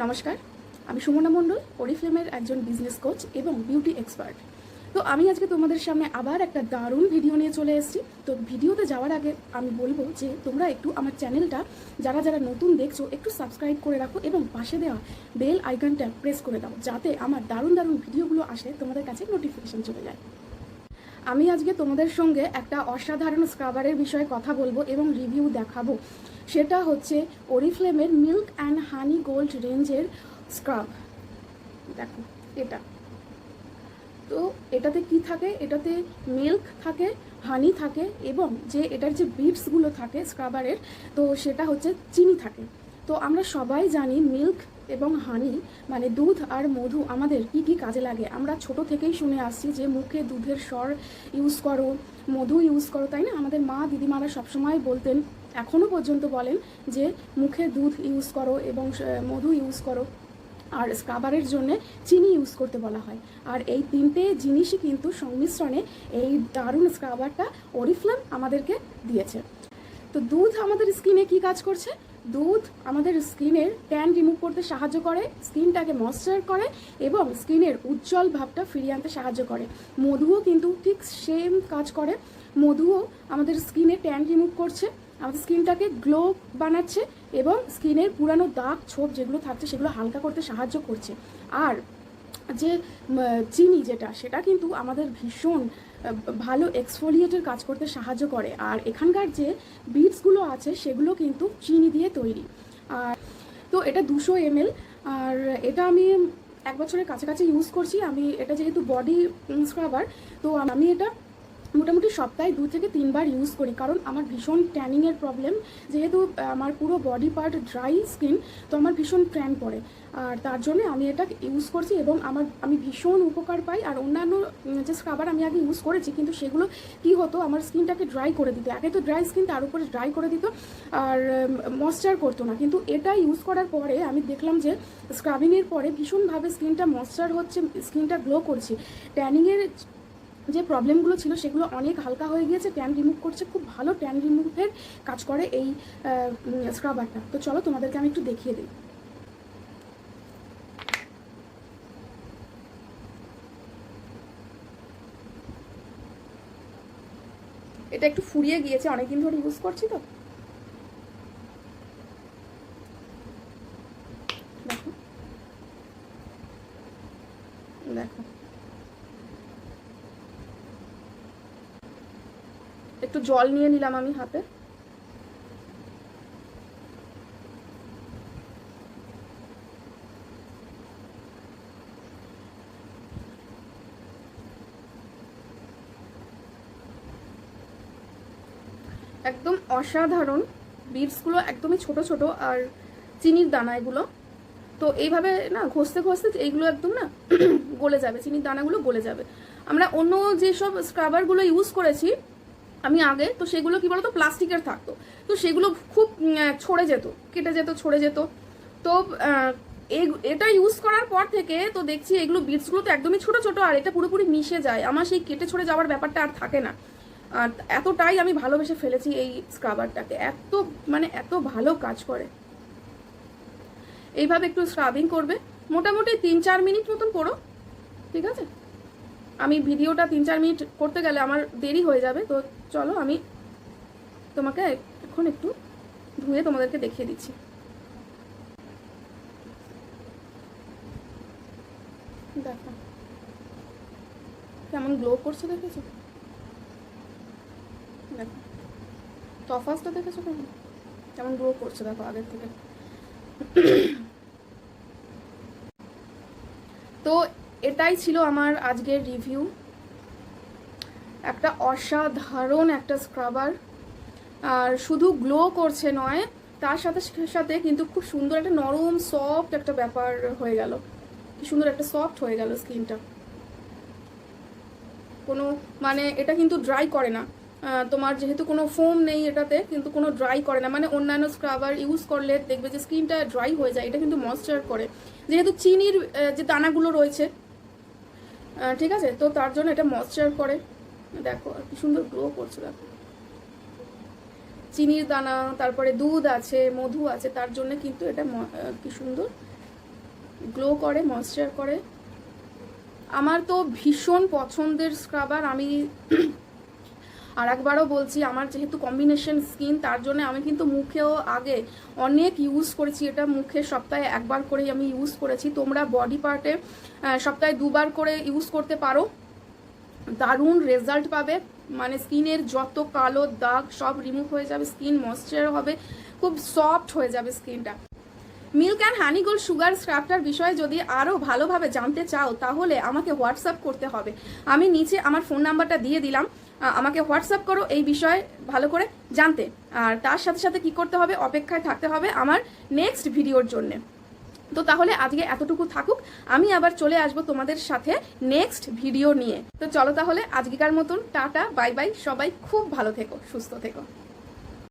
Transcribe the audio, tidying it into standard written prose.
নমস্কার, আমি সুমনা মণ্ডল, ওরিফ্লেমের একজন বিজনেস কোচ এবং বিউটি এক্সপার্ট। তো আমি আজকে তোমাদের সামনে আবার একটা দারুণ ভিডিও নিয়ে চলে এসেছি। তো ভিডিওতে যাওয়ার আগে আমি বলবো যে তোমরা একটু আমার চ্যানেলটা যারা যারা নতুন দেখছো একটু সাবস্ক্রাইব করে রাখো এবং পাশে দেওয়া বেল আইকনটা প্রেস করে দাও, যাতে আমার দারুণ দারুণ ভিডিওগুলো আসে তোমাদের কাছে নোটিফিকেশন চলে যায়। আমি আজকে তোমাদের সঙ্গে একটা অসাধারণ স্ক্রাবারের বিষয়ে কথা বলবো এবং রিভিউ দেখাবো। সেটা হচ্ছে ওরিফ্লেমের মিল্ক অ্যান্ড হানি গোল্ড রেঞ্জের স্ক্রাব। দেখো এটা, তো এটাতে কি থাকে, এটাতে মিল্ক থাকে, হানি থাকে এবং যে এটার যে বিটসগুলো থাকে স্ক্রাবারের, তো সেটা হচ্ছে চিনি থাকে। তো আমরা সবাই জানি মিল্ক এবং হানি মানে দুধ আর মধু আমাদের কি কি কাজে লাগে। আমরা ছোট থেকেই শুনে আসছি যে মুখে দুধের স্বর ইউজ করো, মধু ইউজ করো, তাই না? আমাদের মা দিদিমারা সবসময় বলতেন, এখনও পর্যন্ত বলেন যে মুখে দুধ ইউজ করো এবং মধু ইউজ করো, আর স্ক্রাবারের জন্য চিনি ইউজ করতে বলা হয়। আর এই তিনটে জিনিসই কিন্তু সংমিশ্রণে এই দারুণ স্ক্রাবারটা ওরিফ্লেম আমাদেরকে দিয়েছে। তো দুধ আমাদের স্কিনে কি কাজ করছে? দুধ আমাদের স্কিনের ট্যান রিমুভ করতে সাহায্য করে, স্কিনটাকে ময়েশ্চার করে এবং স্কিনের উজ্জ্বল ভাবটা ফিরিয়ে আনতে সাহায্য করে। মধুও কিন্তু ঠিক সেম কাজ করে। মধুও আমাদের স্কিনে ট্যান রিমুভ করছে, আমাদের স্কিনটাকে গ্লো বানাচ্ছে এবং স্কিনের পুরানো দাগ ছোপ যেগুলো থাকছে সেগুলো হালকা করতে সাহায্য করছে। আর যে চিনি যেটা, সেটা কিন্তু আমাদের ভীষণ ভালো এক্সফোলিয়েটের কাজ করতে সাহায্য করে। আর এখানকার যে বিটসগুলো আছে সেগুলো কিন্তু চিনি দিয়ে তৈরি। আর তো এটা 200 ml, আর এটা আমি 1 বছরের কাছাকাছি ইউজ করছি। আমি এটা যেহেতু বডি স্ক্রাবার, তো আমি এটা মোটামুটি সপ্তাহে 2 থেকে 3 বার ইউজ করি, কারণ আমার ভীষণ ট্যানিংয়ের প্রবলেম। যেহেতু আমার পুরো বডি পার্ট ড্রাই স্কিন, তো আমার ভীষণ ট্যান পড়ে, আর তার জন্য আমি এটা ইউজ করছি এবং আমি ভীষণ উপকার পাই। আর অন্যান্য যে স্ক্রাবার আমি আগে ইউজ করেছি, কিন্তু সেগুলো কি হতো, আমার স্কিনটাকে ড্রাই করে দিত। আগে তো ড্রাই স্কিন, তার উপরে ড্রাই করে দিত আর ময়েশ্চার করতো না। কিন্তু এটা ইউজ করার পরে আমি দেখলাম যে স্ক্রাবিংয়ের পরে ভীষণভাবে স্কিনটা ময়েশ্চার হচ্ছে, স্কিনটা গ্লো করছে। ট্যানিংয়ের যে প্রবলেমগুলো ছিল সেগুলো অনেক হালকা হয়ে গিয়েছে, ট্যান রিমুভ করছে, খুব ভালো ট্যান রিমুভের কাজ করে এই স্ক্রাবারটা। তো চলো তোমাদেরকে আমি একটু দেখিয়ে দিই। এটা একটু ফুরিয়ে গিয়েছে, অনেকদিন ধরে ইউজ করছি তো। দেখো দেখো, একটু জল নিয়ে নিলাম আমি হাতে। একদম অসাধারণ, বিটসগুলো একদমই ছোট ছোট, আর চিনির দানা এগুলো। তো এইভাবে না ঘষতে ঘষতে এইগুলো একদম না গলে যাবে, চিনির দানাগুলো গলে যাবে। আমরা অন্য যেসব স্ক্রাবারগুলো ইউজ করেছি আমি আগে, তো সেগুলো কি বলতো প্লাস্টিকের থাকতো, তো সেগুলো খুব ছড়ে যেত, কেটে যেত, ছড়ে যেত। তো এটা ইউজ করার পর থেকে তো দেখছি এগুলো বিটসগুলো তো একদমই ছোট ছোট, আর এটা পুরোপুরি মিশে যায়, আমার সেই কেটে ছড়ে যাওয়ার ব্যাপারটা আর থাকে না। আর এতটাই আমি ভালোবেসে ফেলেছি এই স্ক্রাবারটাকে, এত ভালো কাজ করে। এইভাবে একটু স্ক্রাবিং করবে, মোটামুটি 3-4 মিনিট মতন করো, ঠিক আছে? আমি ভিডিওটা 3-4 মিনিট করতে গেলে আমার দেরি হয়ে যাবে। তো চলো আমি তোমাকে এখন একটু ধুয়ে তোমাদেরকে দেখিয়ে দিচ্ছি। দেখো কেমন গ্লো করছে, দেখেছো? দেখো তফাৎটা দেখেছো কেমন গ্লো করছে, দেখো আগের থেকে। তো এটাই ছিল আমার আজকের রিভিউ। একটা অসাধারণ একটা স্ক্রাবার, আর শুধু গ্লো করছে নয়, তার সাথে সাথে কিন্তু খুব সুন্দর একটা নরম সফট একটা ব্যাপার হয়ে গেল। কি সুন্দর একটা সফট হয়ে গেল স্কিনটা। কোনো এটা কিন্তু ড্রাই করে না, তোমার যেহেতু কোনো ফোম নেই এটাতে, কিন্তু কোনো ড্রাই করে না। অন্যান্য স্ক্রাবার ইউজ করলে দেখবে যে স্কিনটা ড্রাই হয়ে যায়, এটা কিন্তু ময়েশ্চার করে, যেহেতু চিনির যে দানাগুলো রয়েছে, ঠিক আছে, তো তার জন্য এটা ময়েশ্চার করে। দেখো কি সুন্দর গ্লো করছে, দেখো চিনির দানা, তারপরে দুধ আছে, মধু আছে, তার জন্য কিন্তু এটা কি সুন্দর গ্লো করে, ময়েশ্চার করে। আমার তো ভীষণ পছন্দের স্ক্রাবার। আমি আর একবারও বলছি, আমার যেহেতু কম্বিনেশন স্কিন, তার জন্য আমি কিন্তু মুখেও আগে অনেক ইউজ করেছি এটা। মুখে সপ্তাহে একবার করেই আমি ইউজ করেছি। তোমরা বডি পার্টে সপ্তাহে 2বার করে ইউজ করতে পারো, দারুণ রেজাল্ট পাবে। মানে স্কিনের যত কালো দাগ সব রিমুভ হয়ে যাবে, স্কিন ময়েশ্চার হবে, খুব সফট হয়ে যাবে স্কিনটা। Milk and honey gold sugar স্ক্রাবটার বিষয়ে যদি আরও ভালোভাবে জানতে চাও তাহলে আমাকে হোয়াটসঅ্যাপ করতে হবে। আমি নিচে আমার ফোন নাম্বারটা দিয়ে দিলাম, আমাকে হোয়াটসঅ্যাপ করো এই বিষয়ে ভালো করে জানতে। আর তার সাথে সাথে কি করতে হবে, অপেক্ষায় থাকতে হবে আমার নেক্সট ভিডিওর জন্যে। তো তাহলে আজকে এতটুকু থাকুক, আমি আবার চলে আসবো তোমাদের সাথে নেক্সট ভিডিও নিয়ে। তো চলো তাহলে আজকেকার মতন টাটা, বাই বাই। সবাই খুব ভালো থেকো, সুস্থ থেকো।